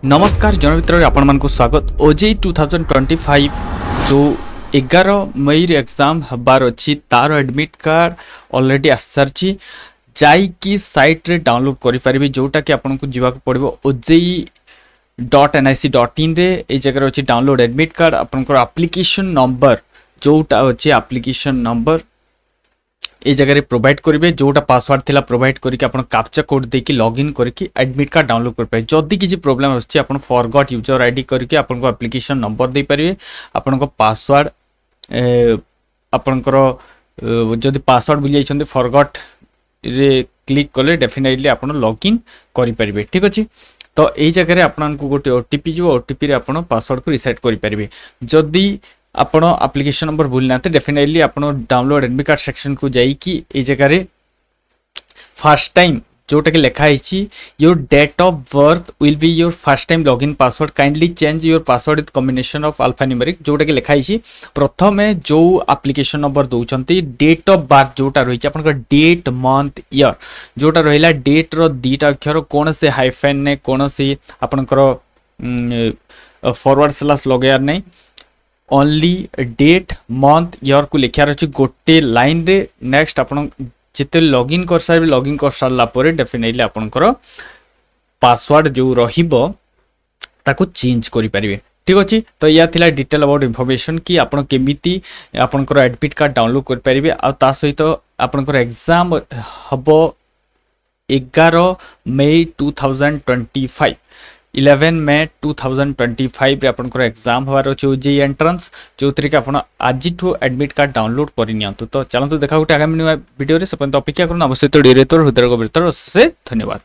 नमस्कार जनमित्र आपण मानक स्वागत ओजेई 2025 जो 11 मई रे एग्जाम हबार अछि तार एडमिट कार्ड ऑलरेडी आसारछि जाई साइट रे डाउनलोड करि परिबे जोटा कि आपन को जीवा को पड़िबो ojei.nic.in रे ए जगह अछि डाउनलोड एडमिट कार्ड आपन को एप्लीकेशन नंबर जोटा अछि एप्लीकेशन नंबर ए जगह प्रोवाइड करेंगे जोटा पासवर्ड थिला प्रोवाइड करके आपन कैप्चा कोड देकी लॉगिन करके एडमिट कार्ड डाउनलोड कर पाए जदी किसी प्रॉब्लम अछि आपन फॉरगॉट यूजर आईडी करके आपन को एप्लीकेशन नंबर दे परिवे आपन को पासवर्ड आपन को जदी पासवर्ड भूल जाइछन्ते फॉरगॉट रे क्लिक कले डेफिनेटली आपन लॉगिन करि परिवे ठीक अछि। तो ए जगह रे आपन को गोटे ओटीपी जो ओटीपी रे आपन पासवर्ड को रीसेट करि परिवे जदी आपण एप्लीकेशन नंबर भूल ना डेफिनेटली आपण डाउनलोड एडमिट कार्ड सेक्शन को जाई कि ए जगह रे फर्स्ट टाइम जोटा कि लिखा है your date of birth will be your first time login password kindly change your password with combination of alphanumeric जोटा कि लिखा है प्रथम जो एप्लीकेशन नंबर दउचंती डेट ऑफ बर्थ जोटा रही आपन डेट मंथ ईयर जोटा रहिला डेट रो दीटा अक्षर कोन से हाइफेन ने कोन से आपन फॉरवर्ड स्लैश लगायार नहीं ओनली डेट मंथ ईयर को लिखार अच्छे गोटे लाइन रे नेक्स्ट आपन जिते लॉगिन कर सारा पर डेफिनेटली आपनकर पासवर्ड जो रहिबो ताको चेंज करि परिबे ठीक अछि। तो या थिला डिटेल अबाउट इन्फॉर्मेशन कि आपन केमिति आपनकर एडमिट कार्ड डाउनलोड कर परिबे आ ता सहित आपनकर एग्जाम हबो 11 मई 2025 11 मई 2025 रे आपन को एग्जाम हवार अछि ओजेई एंट्रेंस जो तरीके आपन आज ठो एडमिट कार्ड डाउनलोड करि नियंतु। तो चलंतु देखा गुटे आगामी वीडियो रे सपन अपेक्षा करन अवश्य तो डिरेक्टर हृदय गोविंद से धन्यवाद।